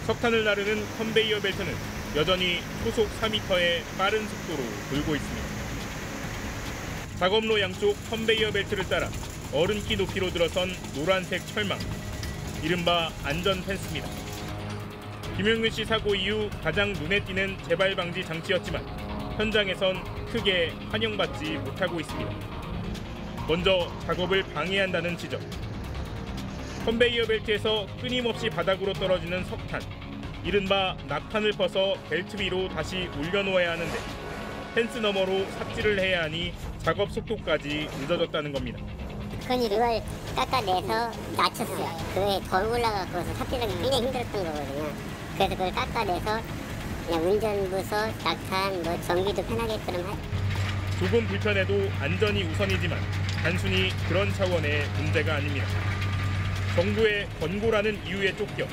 석탄을 나르는 컨베이어 벨트는 여전히 초속 4m의 빠른 속도로 돌고 있습니다. 작업로 양쪽 컨베이어 벨트를 따라 어른키 높이로 들어선 노란색 철망, 이른바 안전 펜스입니다. 김영균 씨 사고 이후 가장 눈에 띄는 재발 방지 장치였지만 현장에선 크게 환영받지 못하고 있습니다. 먼저 작업을 방해한다는 지적. 컨베이어 벨트에서 끊임없이 바닥으로 떨어지는 석탄, 이른바 낙탄을 퍼서 벨트 위로 다시 올려놓아야 하는데 펜스 너머로 삽질을 해야 하니 작업 속도까지 늦어졌다는 겁니다. 그걸 깎아내서 낮췄어요. 그게 덜 올라가서 삽질하기 굉장히 힘들었던 거거든요. 그래서 그걸 깎아내서 그냥 운전부서 낙탄, 전기도 편하게끔 조금 불편해도 안전이 우선이지만 단순히 그런 차원의 문제가 아닙니다. 정부의 권고라는 이유에 쫓겨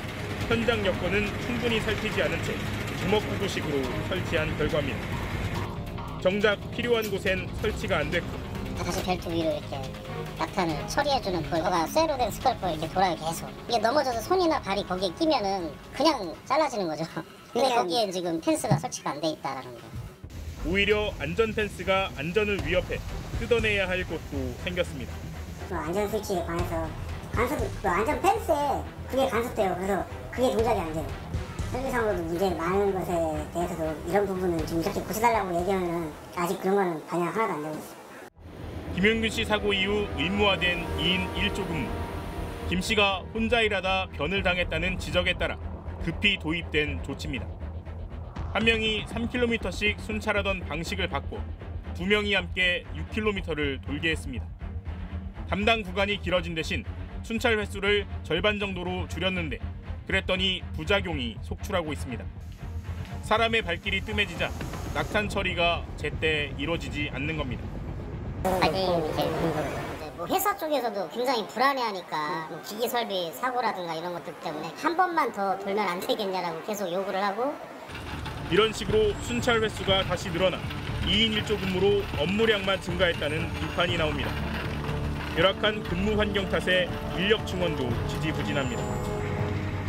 현장 여건은 충분히 살피지 않은 채 주먹구구식으로 설치한 결과입니다. 정작 필요한 곳엔 설치가 안 됐고 다시 벨트 위로 이렇게 낙탄을 처리해주는 그거가 쇠로 된 스컬퍼 이렇게 돌아요 계속. 이게 넘어져서 손이나 발이 거기에 끼면은 그냥 잘라지는 거죠. 근데 거기에 지금 펜스가 설치가 안 돼 있다라는 거예요. 오히려 안전 펜스가 안전을 위협해 뜯어내야 할 곳도 생겼습니다. 안전 스위치에 관해서 안전 펜스에 그게 간섭돼요. 그래서 그게 동작이 안 돼요. 설비상으로도 문제가 많은 것에 대해서도 이런 부분은 좀 이렇게 고쳐달라고 얘기하면 아직 그런 거는 반영 하나도 안 되고 있어요. 김영균 씨 사고 이후 의무화된 2인 1조 근무. 김 씨가 혼자 일하다 변을 당했다는 지적에 따라 급히 도입된 조치입니다. 한 명이 3km씩 순찰하던 방식을 바꿔 2명이 함께 6km를 돌게 했습니다. 담당 구간이 길어진 대신 순찰 횟수를 절반 정도로 줄였는데 그랬더니 부작용이 속출하고 있습니다. 사람의 발길이 뜸해지자 낙탄 처리가 제때 이루어지지 않는 겁니다. 회사 쪽에서도 굉장히 불안해하니까 기기 설비 사고라든가 이런 것들 때문에 한 번만 더 돌면 안 되겠냐라고 계속 요구를 하고 이런 식으로 순찰 횟수가 다시 늘어나 2인 1조 근무로 업무량만 증가했다는 비판이 나옵니다. 열악한 근무 환경 탓에 인력 충원도 지지부진합니다.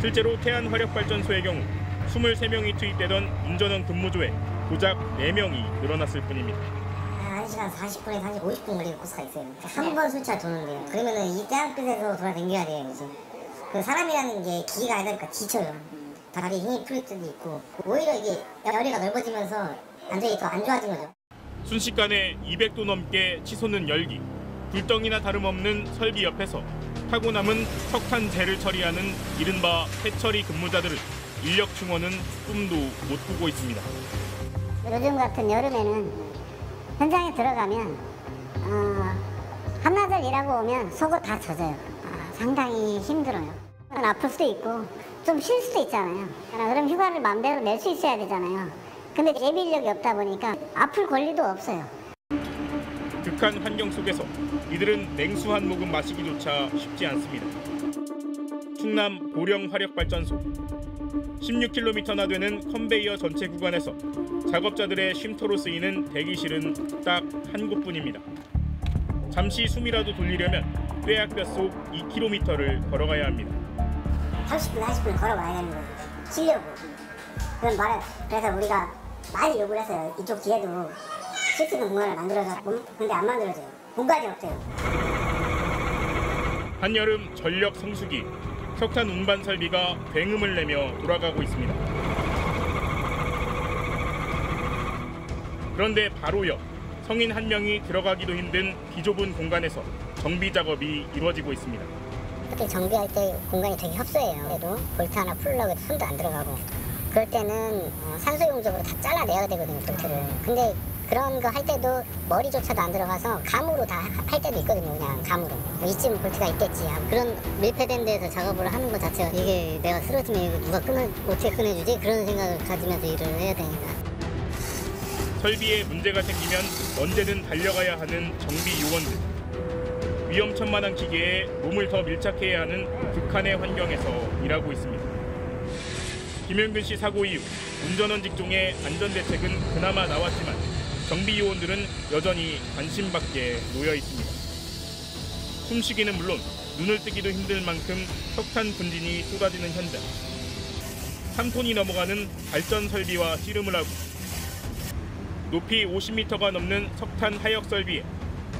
실제로 태안화력발전소의 경우 23명이 투입되던 운전원 근무조에 고작 4명이 늘어났을 뿐입니다. 1시간 40분에서 1시간 50분 걸리는 코스가 있어요. 한 번 순찰 도는데요. 그러면은 이 땅끝에서 돌아다녀야 돼요. 이제. 그 사람이라는 게 기계가 아니니까 지쳐요. 다리에 힘이 풀릴 때도 있고 오히려 이게 여리가 넓어지면서 안전이 더 안 좋아진 거죠. 순식간에 200도 넘게 치솟는 열기, 불덩이나 다름없는 설비 옆에서 타고 남은 석탄재를 처리하는 이른바 폐처리 근무자들을 인력 충원은 꿈도 못 꾸고 있습니다. 요즘 같은 여름에는 현장에 들어가면 한나절 일하고 오면 속옷 다 젖어요. 상당히 힘들어요. 아플 수도 있고 좀 쉴 수도 있잖아요. 그럼 휴가를 마음대로 낼 수 있어야 되잖아요. 근데 예비 인력이 없다 보니까 아플 권리도 없어요. 극한 환경 속에서 이들은 냉수 한 모금 마시기조차 쉽지 않습니다. 충남 보령 화력발전소 16km나 되는 컨베이어 전체 구간에서 작업자들의 쉼터로 쓰이는 대기실은 딱 한 곳뿐입니다. 잠시 숨이라도 돌리려면 뙤약볕 속 2km를 걸어가야 합니다. 30분, 40분 걸어와야 되는 거예요. 쉬려고. 그래서 우리가 많이 요구를 했어요. 이쪽 뒤에도 쉴 수 있는 공간을 만들어줬고, 근데 안 만들어져요. 공간이 없어요. 한여름 전력 성수기, 석탄 운반 설비가 굉음을 내며 돌아가고 있습니다. 그런데 바로 옆 성인 한 명이 들어가기도 힘든 비좁은 공간에서 정비 작업이 이루어지고 있습니다. 그때 정비할 때 공간이 되게 협소해요. 그래도 볼트 하나 풀려고 해도 손도 안 들어가고, 그럴 때는 산소용접으로 다 잘라내야 되거든요, 볼트를. 근데 그런 거 할 때도 머리조차도 안 들어가서 감으로 다 할 때도 있거든요. 그냥 감으로 이쯤 볼트가 있겠지. 그런 밀폐된 데에서 작업을 하는 것 자체가, 이게 내가 쓰러지면 이거 누가 어떻게 꺼내주지? 그런 생각을 가지면서 일을 해야 되니까. 설비에 문제가 생기면 언제든 달려가야 하는 정비 요원들. 위험천만한 기계에 몸을 더 밀착해야 하는 극한의 환경에서 일하고 있습니다. 김영근 씨 사고 이후 운전원 직종의 안전대책은 그나마 나왔지만 정비 요원들은 여전히 관심 밖에 놓여 있습니다. 숨쉬기는 물론 눈을 뜨기도 힘들 만큼 석탄 분진이 쏟아지는 현장. 3톤이 넘어가는 발전 설비와 씨름을 하고 높이 50m가 넘는 석탄 하역 설비에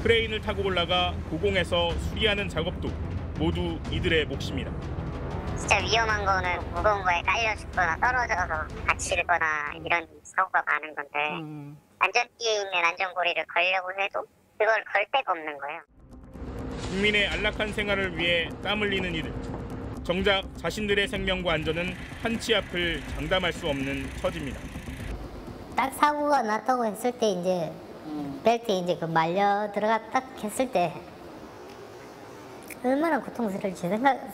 크레인을 타고 올라가 고공에서 수리하는 작업도 모두 이들의 몫입니다. 진짜 위험한 거는 무거운 거에 깔려 죽거나 떨어져서 다치거나 이런 사고가 많은 건데, 안전띠에 있는 안전고리를 걸려고 해도 그걸 걸 데가 없는 거예요. 국민의 안락한 생활을 위해 땀 흘리는 이들. 정작 자신들의 생명과 안전은 한 치 앞을 장담할 수 없는 처지입니다. 딱 사고가 났다고 했을 때 이제 벨트에 이제 그 말려 들어가 딱 했을 때 얼마나 고통스러울지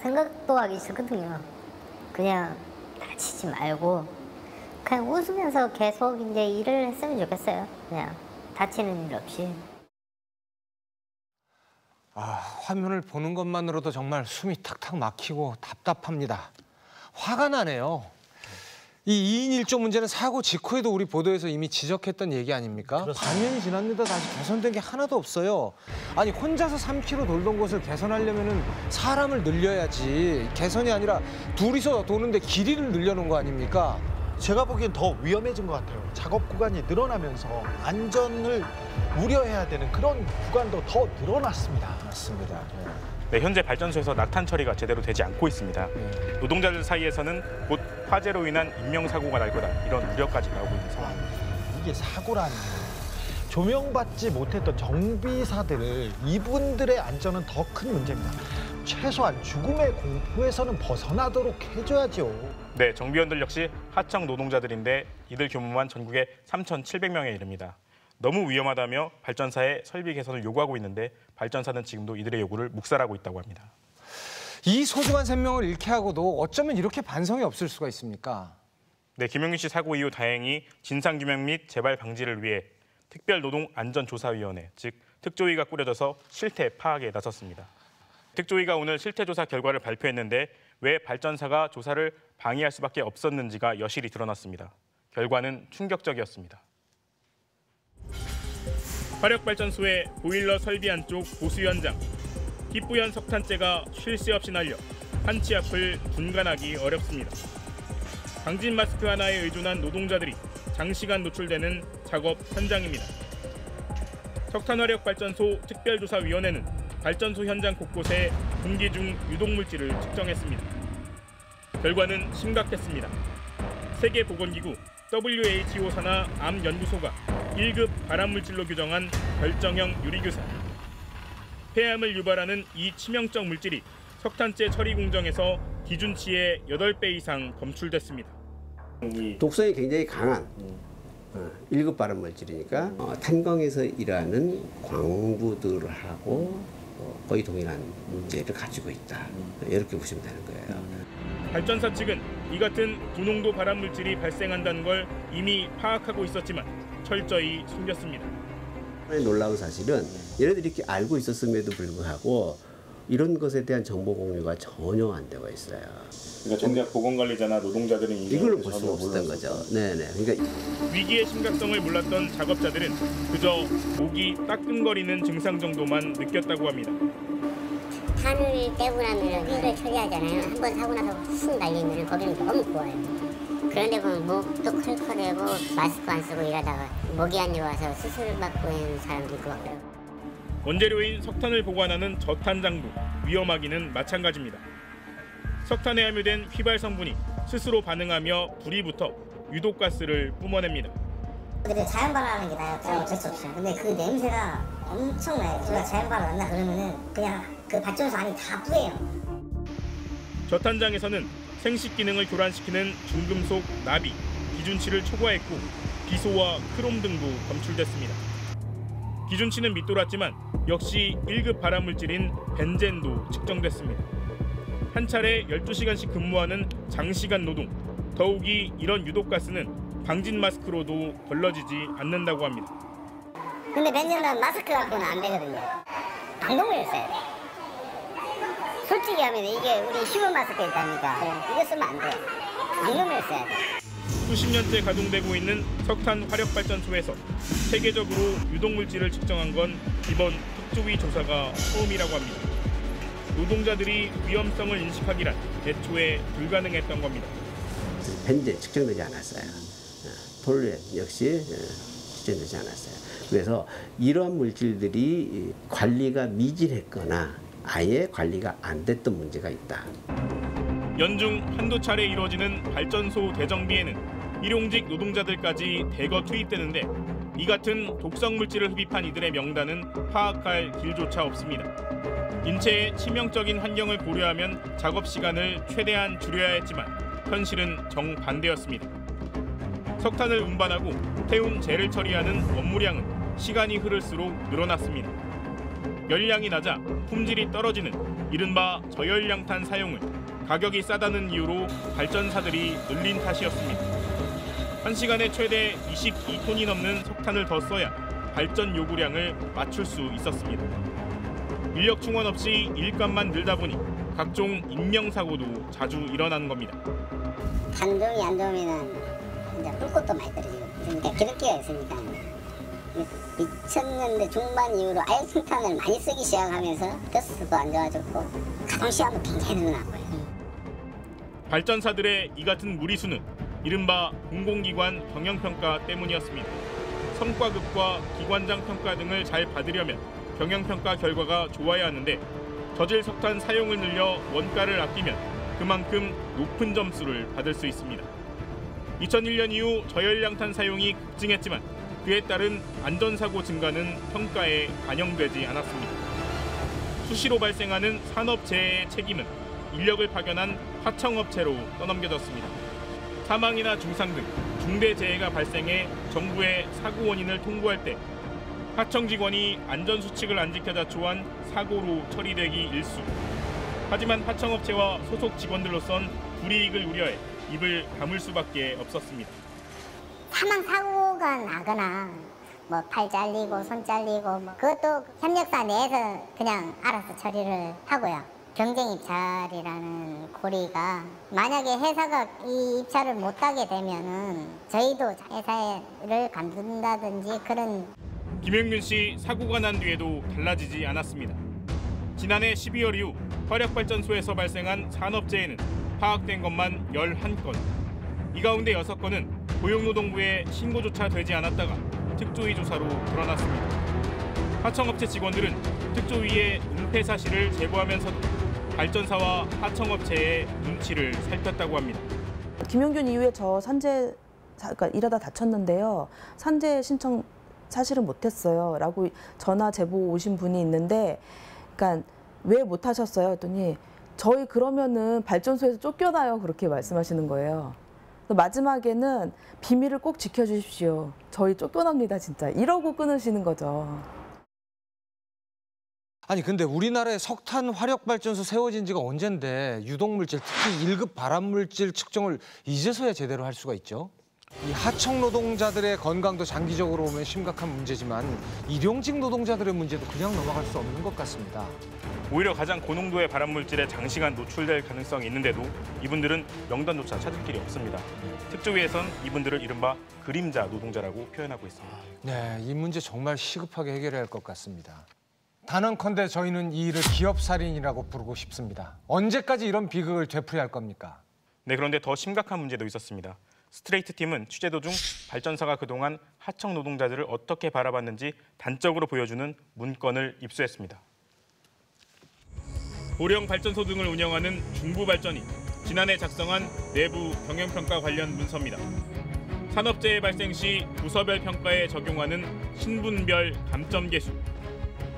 생각도 하기 싫거든요. 그냥 다치지 말고 그냥 웃으면서 계속 이제 일을 했으면 좋겠어요. 그냥 다치는 일 없이. 화면을 보는 것만으로도 정말 숨이 탁탁 막히고 답답합니다. 화가 나네요. 이 2인 1조 문제는 사고 직후에도 우리 보도에서 이미 지적했던 얘기 아닙니까? 반년이 지났는데 다시 개선된 게 하나도 없어요. 아니 혼자서 3km 돌던 곳을 개선하려면 사람을 늘려야지. 개선이 아니라 둘이서 도는데 길이를 늘려놓은 거 아닙니까? 제가 보기엔 더 위험해진 것 같아요. 작업 구간이 늘어나면서 안전을 우려해야 되는 그런 구간도 더 늘어났습니다. 맞습니다. 네, 현재 발전소에서 낙탄 처리가 제대로 되지 않고 있습니다. 노동자들 사이에서는 곧 화재로 인한 인명사고가 날 거다, 이런 우려까지 나오고 있는 상황입니다. 이게 사고라니. 조명받지 못했던 정비사들을, 이분들의 안전은 더 큰 문제입니다. 최소한 죽음의 공포에서는 벗어나도록 해줘야죠. 네, 정비원들 역시 하청 노동자들인데 이들 규모만 전국에 3,700명에 이릅니다. 너무 위험하다며 발전사의 설비 개선을 요구하고 있는데 발전사는 지금도 이들의 요구를 묵살하고 있다고 합니다. 이 소중한 생명을 잃게 하고도 어쩌면 이렇게 반성이 없을 수가 있습니까? 네, 김용균 씨 사고 이후 다행히 진상규명 및 재발 방지를 위해 특별노동안전조사위원회, 즉 특조위가 꾸려져서 실태 파악에 나섰습니다. 특조위가 오늘 실태조사 결과를 발표했는데 왜 발전사가 조사를 방해할 수밖에 없었는지가 여실히 드러났습니다. 결과는 충격적이었습니다. 화력발전소의 보일러 설비 안쪽 보수 현장. 기부연 석탄재가 쉴 새 없이 날려 한 치 앞을 분간하기 어렵습니다. 방진 마스크 하나에 의존한 노동자들이 장시간 노출되는 작업 현장입니다. 석탄화력발전소 특별조사위원회는 발전소 현장 곳곳에 분기 중 유독물질을 측정했습니다. 결과는 심각했습니다. 세계보건기구 WHO 산하 암연구소가 1급 발암물질로 규정한 결정형 유리규산. 폐암을 유발하는 이 치명적 물질이 석탄재 처리 공정에서 기준치의 8배 이상 검출됐습니다. 독성이 굉장히 강한 1급 발암물질이니까 탄광에서 일하는 광부들하고 거의 동일한 문제를 가지고 있다. 이렇게 보시면 되는 거예요. 발전사 측은 이 같은 고농도 발암물질이 발생한다는 걸 이미 파악하고 있었지만 철저히 숨겼습니다. 놀라운 사실은 얘네들이 이렇게 알고 있었음에도 불구하고 이런 것에 대한 정보 공유가 전혀 안 되고 있어요. 그러니까 정작 보건관리자나 노동자들은 이걸로 볼 수 없었던 거죠. 네네. 그러니까 위기의 심각성을 몰랐던 작업자들은 그저 목이 따끔거리는 증상 정도만 느꼈다고 합니다. 판을 떼고 나면 휘를 처리하잖아요. 한번 사고 나서 훅 날리면 거기는 너무 고와요. 그런데 보면 목도 컬컬하고 마스크 안 쓰고 일하다가 목이 안 좋아서 수술을 받고 있는 사람도 있고 그래요. 원재료인 석탄을 보관하는 저탄장도 위험하기는 마찬가지입니다. 석탄에 함유된 휘발 성분이 스스로 반응하며 불이 붙어 유독가스를 뿜어냅니다. 근데 자연 발화하는 게 나요. 어쩔 수 없어요. 근데 그 냄새가 엄청나요. 제가 자연 발화 한다 그러면은 그냥 그 발전소 안이 다 뿌예요. 저탄장에서는 생식 기능을 교란시키는 중금속 나비, 기준치를 초과했고 비소와 크롬 등도 검출됐습니다. 기준치는 밑돌았지만 역시 1급 발암물질인 벤젠도 측정됐습니다. 한 차례 12시간씩 근무하는 장시간 노동, 더욱이 이런 유독가스는 방진 마스크로도 걸러지지 않는다고 합니다. 근데 벤젠은 마스크 갖고는 안 되거든요. 방독면을 써야 돼. 솔직히 하면 이게 우리 휴먼 마스크 있다니까 이거 쓰면 안 돼. 방독면을 써야 돼. 수십 년째 가동되고 있는 석탄 화력발전소에서 세계적으로 유독물질을 측정한 건 이번 특조위 조사가 처음이라고 합니다. 노동자들이 위험성을 인식하기란 애초에 불가능했던 겁니다. 벤젠 측정되지 않았어요. 톨루엔 역시 측정되지 않았어요. 그래서 이러한 물질들이 관리가 미진했거나 아예 관리가 안 됐던 문제가 있다. 연중 한두 차례 이루어지는 발전소 대정비에는 일용직 노동자들까지 대거 투입되는데 이 같은 독성 물질을 흡입한 이들의 명단은 파악할 길조차 없습니다. 인체에 치명적인 환경을 고려하면 작업 시간을 최대한 줄여야 했지만 현실은 정반대였습니다. 석탄을 운반하고 태운 재를 처리하는 원무량은 시간이 흐를수록 늘어났습니다. 열량이 낮아 품질이 떨어지는 이른바 저열량탄 사용을 가격이 싸다는 이유로 발전사들이 늘린 탓이었습니다. 한 시간에 최대 22톤이 넘는 석탄을 더 써야 발전 요구량을 맞출 수 있었습니다. 인력 충원 없이 일감만 늘다 보니 각종 인명사고도 자주 일어나는 겁니다. 단종이 안 좋으면 이제 불꽃도 많이 떨어지고 그러니까 기름기가 있으니까 미쳤는데 중반 이후로 알승탄을 많이 쓰기 시작하면서 가스도 안 좋아졌고 가동시간도 굉장히 늘어났고요. 발전사들의 이 같은 무리수는 이른바 공공기관 경영평가 때문이었습니다. 성과급과 기관장 평가 등을 잘 받으려면 경영평가 결과가 좋아야 하는데 저질 석탄 사용을 늘려 원가를 아끼면 그만큼 높은 점수를 받을 수 있습니다. 2001년 이후 저열량탄 사용이 급증했지만 그에 따른 안전사고 증가는 평가에 반영되지 않았습니다. 수시로 발생하는 산업재해의 책임은 인력을 파견한 하청업체로 떠넘겨졌습니다. 사망이나 중상 등 중대재해가 발생해 정부에 사고 원인을 통보할 때 하청 직원이 안전수칙을 안 지켜 자초한 사고로 처리되기 일쑤. 하지만 하청업체와 소속 직원들로선 불이익을 우려해 입을 다물 수밖에 없었습니다. 사망 사고가 나거나 뭐 팔 잘리고 손 잘리고 뭐 그것도 협력사 내에서 그냥 알아서 처리를 하고요. 경쟁 입찰이라는 고리가 만약에 회사가 이 입찰을 못 가게 되면은 저희도 회사를 간둔다든지 그런. 김용균 씨 사고가 난 뒤에도 달라지지 않았습니다. 지난해 12월 이후 화력발전소에서 발생한 산업재해는 파악된 것만 11건. 이 가운데 6건은 고용노동부에 신고조차 되지 않았다가 특조위 조사로 드러났습니다. 하청업체 직원들은 특조위에 은폐 사실을 제보하면서도 발전사와 하청업체의 눈치를 살폈다고 합니다. 김용균 이후에 저 산재 그러니까 일하다 다쳤는데요. 산재 신청 사실은 못했어요. 라고 전화 제보 오신 분이 있는데, 그러니까 왜 못하셨어요? 했더니 저희 그러면은 발전소에서 쫓겨나요. 그렇게 말씀하시는 거예요. 마지막에는 비밀을 꼭 지켜주십시오. 저희 쫓겨납니다, 진짜. 이러고 끊으시는 거죠. 아니 근데 우리나라에 석탄 화력발전소 세워진 지가 언젠데 유독물질, 특히 1급 발암물질 측정을 이제서야 제대로 할 수가 있죠? 이 하청 노동자들의 건강도 장기적으로 보면 심각한 문제지만 일용직 노동자들의 문제도 그냥 넘어갈 수 없는 것 같습니다. 오히려 가장 고농도의 발암물질에 장시간 노출될 가능성이 있는데도 이분들은 명단조차 찾을 길이 없습니다. 특조위에선 이분들을 이른바 그림자 노동자라고 표현하고 있습니다. 네, 이 문제 정말 시급하게 해결해야 할 것 같습니다. 단언컨대 저희는 이 일을 기업살인이라고 부르고 싶습니다. 언제까지 이런 비극을 되풀이할 겁니까? 네, 그런데 더 심각한 문제도 있었습니다. 스트레이트 팀은 취재 도중 발전사가 그동안 하청 노동자들을 어떻게 바라봤는지 단적으로 보여주는 문건을 입수했습니다. 보령 발전소 등을 운영하는 중부발전이 지난해 작성한 내부 경영평가 관련 문서입니다. 산업재해 발생 시 부서별 평가에 적용하는 신분별 감점 계수.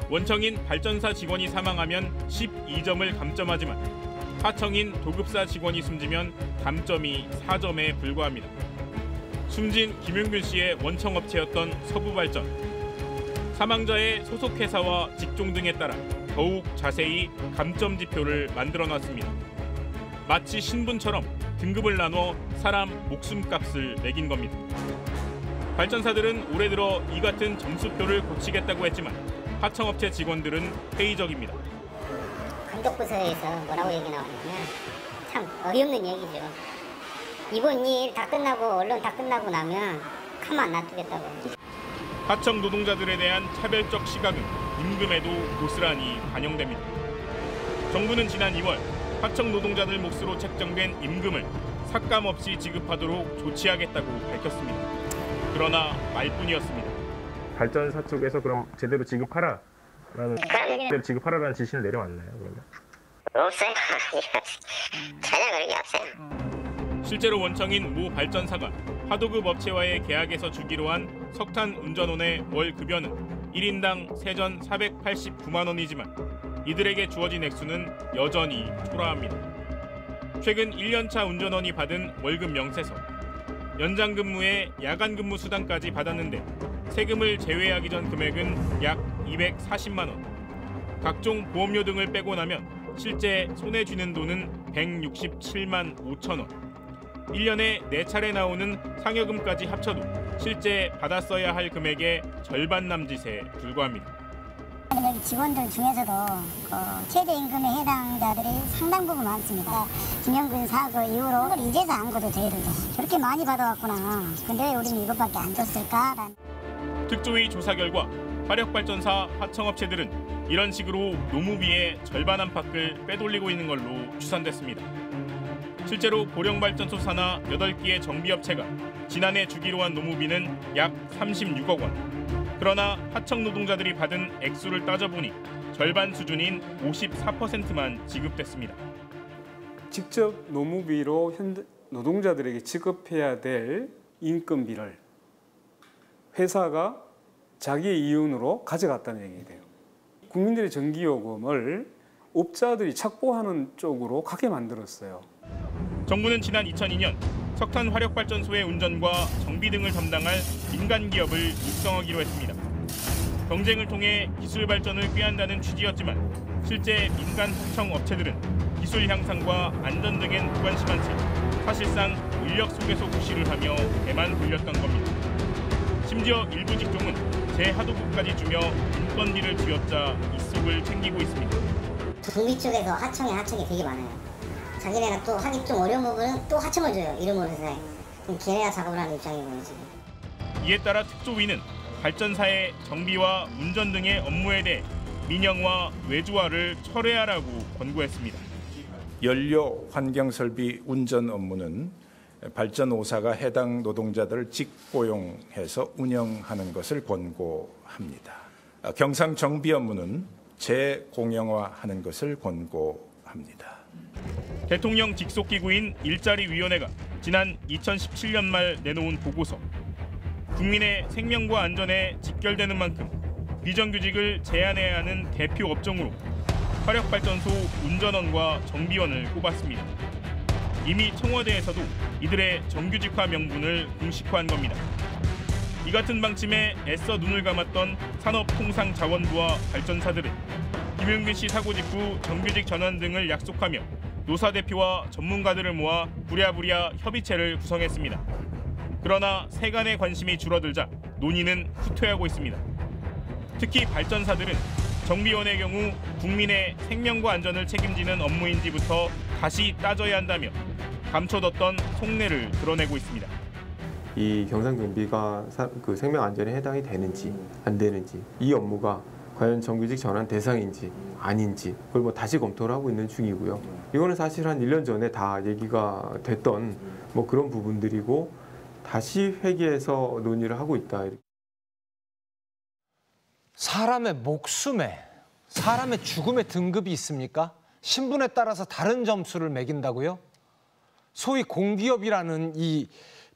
원청인 발전사 직원이 사망하면 12점을 감점하지만 하청인 도급사 직원이 숨지면 감점이 4점에 불과합니다. 숨진 김용균 씨의 원청업체였던 서부발전. 사망자의 소속회사와 직종 등에 따라 더욱 자세히 감점 지표를 만들어놨습니다. 마치 신분처럼 등급을 나눠 사람 목숨값을 매긴 겁니다. 발전사들은 올해 들어 이 같은 점수표를 고치겠다고 했지만 하청업체 직원들은 회의적입니다. 감독부서에서 뭐라고 얘기 나오냐면 참 어이없는 얘기죠. 이번 일 다 끝나고 언론 다 끝나고 나면 가만 안 놔두겠다고. 하청 노동자들에 대한 차별적 시각은 임금에도 고스란히 반영됩니다. 정부는 지난 2월 하청 노동자들 몫으로 책정된 임금을 삭감 없이 지급하도록 조치하겠다고 밝혔습니다. 그러나 말뿐이었습니다. 발전사 쪽에서 그럼 제대로 지급하라라는 지시를 내려왔나요? 그러면? 없어요. 전혀 그런 게 없어요. 실제로 원청인 모 발전사가 하도급 업체와의 계약에서 주기로 한 석탄 운전원의 월 급여는 1인당 세전 489만 원이지만 이들에게 주어진 액수는 여전히 초라합니다. 최근 1년차 운전원이 받은 월급 명세서, 연장 근무에 야간 근무 수당까지 받았는데 세금을 제외하기 전 금액은 약 240만 원. 각종 보험료 등을 빼고 나면 실제 손에 쥐는 돈은 167만 5천 원. 1년에 4차례 나오는 상여금까지 합쳐도 실제 받았어야 할 금액의 절반 남짓에 불과합니다. 여기 직원들 중에서도 최저임금에 해당자들이 상당 부분 많습니다. 김영균 사고 이후로 이제서 안고도 저희들도 저렇게 많이 받아왔구나. 근데 왜 우리는 이것밖에 안 줬을까? 특조위 조사 결과 화력발전사 하청업체들은 이런 식으로 노무비의 절반 안팎을 빼돌리고 있는 걸로 추산됐습니다. 실제로 보령발전소 산하 8개의 정비업체가 지난해 주기로 한 노무비는 약 36억 원. 그러나 하청 노동자들이 받은 액수를 따져보니 절반 수준인 54%만 지급됐습니다. 직접 노무비로 노동자들에게 지급해야 될 인건비를 회사가 자기의 이윤으로 가져갔다는 얘기예요. 국민들의 전기요금을 업자들이 착보하는 쪽으로 가게 만들었어요. 정부는 지난 2002년 석탄 화력발전소의 운전과 정비 등을 담당할 민간 기업을 육성하기로 했습니다. 경쟁을 통해 기술 발전을 꾀한다는 취지였지만 실제 민간 하청 업체들은 기술 향상과 안전 등엔 무관심한 채 사실상 인력 속에서 구실을 하며 배만 돌렸던 겁니다. 심지어 일부 직종은 재하도급까지 주며 인건비를 쥐어짜 입속을 챙기고 있습니다. 정비 쪽에서 하청이 되게 많아요. 자기네가 또 하기 좀 어려운 부분은 또 하청을 줘요. 이름으로 해서. 그럼 걔네가 작업을 하는 입장이고요, 지금. 이에 따라 특조위는 발전사의 정비와 운전 등의 업무에 대해 민영화, 외주화를 철회하라고 권고했습니다. 연료, 환경설비, 운전 업무는 발전 5사가 해당 노동자들을 직고용해서 운영하는 것을 권고합니다. 경상 정비 업무는 재공영화하는 것을 권고합니다. 대통령 직속기구인 일자리위원회가 지난 2017년 말 내놓은 보고서. 국민의 생명과 안전에 직결되는 만큼 비정규직을 제한해야 하는 대표 업종으로 화력발전소 운전원과 정비원을 꼽았습니다. 이미 청와대에서도 이들의 정규직화 명분을 공식화한 겁니다. 이 같은 방침에 애써 눈을 감았던 산업통상자원부와 발전사들은 김용균 씨 사고 직후 정규직 전환 등을 약속하며 노사 대표와 전문가들을 모아 부랴부랴 협의체를 구성했습니다. 그러나 세간의 관심이 줄어들자 논의는 후퇴하고 있습니다. 특히 발전사들은 정비원의 경우 국민의 생명과 안전을 책임지는 업무인지부터 다시 따져야 한다며 감춰뒀던 속내를 드러내고 있습니다. 이 경상경비가 그 생명 안전에 해당이 되는지 안 되는지, 이 업무가 과연 정규직 전환 대상인지 아닌지 그걸 뭐 다시 검토를 하고 있는 중이고요. 이거는 사실 한 1년 전에 다 얘기가 됐던 뭐 그런 부분들이고 다시 회계해서 논의를 하고 있다. 사람의 목숨에, 사람의 죽음에 등급이 있습니까? 신분에 따라서 다른 점수를 매긴다고요? 소위 공기업이라는 이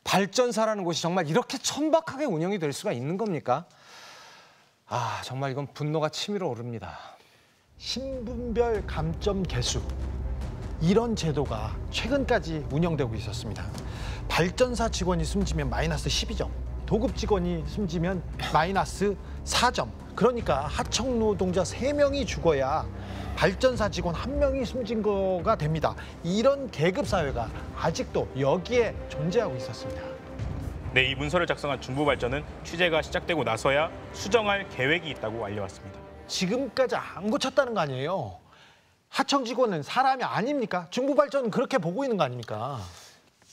발전사라는 곳이 정말 이렇게 천박하게 운영이 될 수가 있는 겁니까? 아, 정말 이건 분노가 치밀어 오릅니다. 신분별 감점 개수, 이런 제도가 최근까지 운영되고 있었습니다. 발전사 직원이 숨지면 마이너스 12점, 도급 직원이 숨지면 마이너스 4점. 그러니까 하청 노동자 3명이 죽어야 발전사 직원 1명이 숨진 거가 됩니다. 이런 계급 사회가 아직도 여기에 존재하고 있었습니다. 네, 이 문서를 작성한 중부발전은 취재가 시작되고 나서야 수정할 계획이 있다고 알려왔습니다. 지금까지 안 고쳤다는 거 아니에요? 하청 직원은 사람이 아닙니까? 중부발전은 그렇게 보고 있는 거 아닙니까?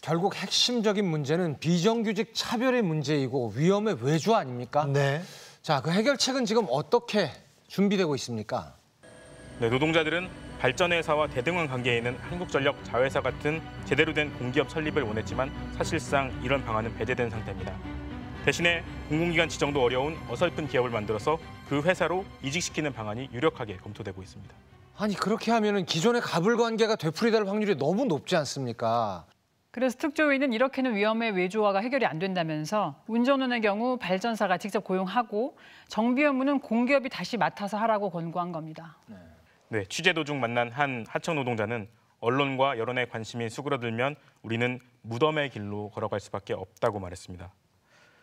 결국 핵심적인 문제는 비정규직 차별의 문제이고 위험의 외주 아닙니까? 네. 자, 그 해결책은 지금 어떻게 준비되고 있습니까? 네, 노동자들은 발전회사와 대등한 관계에 있는 한국전력 자회사 같은 제대로 된 공기업 설립을 원했지만 사실상 이런 방안은 배제된 상태입니다. 대신에 공공기관 지정도 어려운 어설픈 기업을 만들어서 그 회사로 이직시키는 방안이 유력하게 검토되고 있습니다. 아니, 그렇게 하면은 기존의 가불관계가 되풀이될 확률이 너무 높지 않습니까? 그래서 특조위는 이렇게는 위험의 외주화가 해결이 안 된다면서 운전원의 경우 발전사가 직접 고용하고 정비 업무는 공기업이 다시 맡아서 하라고 권고한 겁니다. 네, 취재 도중 만난 한 하청 노동자는 언론과 여론의 관심이 수그러들면 우리는 무덤의 길로 걸어갈 수밖에 없다고 말했습니다.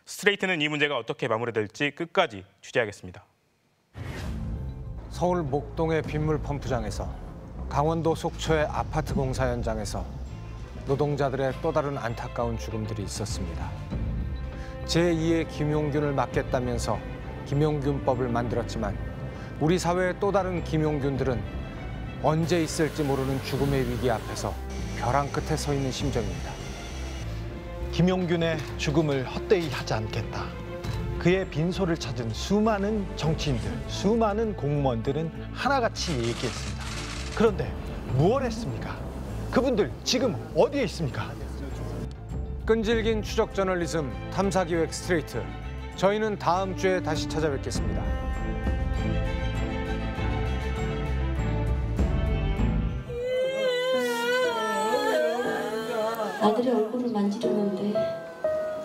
스트레이트는 이 문제가 어떻게 마무리될지 끝까지 취재하겠습니다. 서울 목동의 빗물 펌프장에서, 강원도 속초의 아파트 공사 현장에서 노동자들의 또 다른 안타까운 죽음들이 있었습니다. 제2의 김용균을 막겠다면서 김용균법을 만들었지만 우리 사회의 또 다른 김용균들은 언제 있을지 모르는 죽음의 위기 앞에서 벼랑 끝에 서 있는 심정입니다. 김용균의 죽음을 헛되이 하지 않겠다. 그의 빈소를 찾은 수많은 정치인들, 수많은 공무원들은 하나같이 얘기했습니다. 그런데 무엇을 했습니까? 그분들 지금 어디에 있습니까? 끈질긴 추적 저널리즘 탐사기획 스트레이트. 저희는 다음 주에 다시 찾아뵙겠습니다. 아들의 얼굴을 만지려는데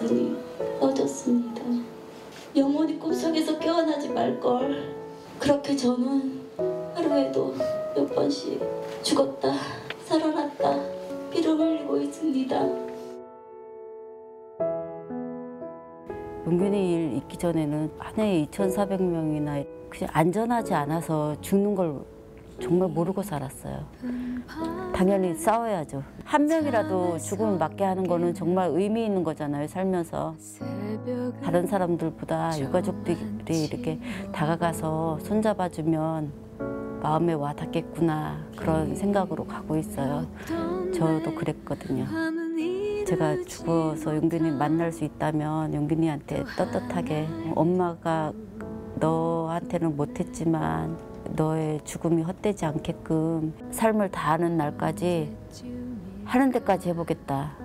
눈이 떠졌습니다. 영원히 꿈속에서 깨어나지 말걸. 그렇게 저는 하루에도 몇 번씩 죽었다 살아났다 피를 흘리고 있습니다. 용균이 일 있기 전에는 한 해에 2,400명이나 그냥 안전하지 않아서 죽는 걸 정말 모르고 살았어요. 당연히 싸워야죠. 한 명이라도 죽음을 맞게 하는 거는 정말 의미 있는 거잖아요, 살면서. 다른 사람들보다 유가족들이 이렇게 다가가서 손잡아주면 마음에 와닿겠구나 그런 생각으로 가고 있어요. 저도 그랬거든요. 제가 죽어서 용균이 만날 수 있다면 용균이한테 떳떳하게 엄마가 너한테는 못했지만 너의 죽음이 헛되지 않게끔 삶을 다하는 날까지 하는 데까지 해보겠다.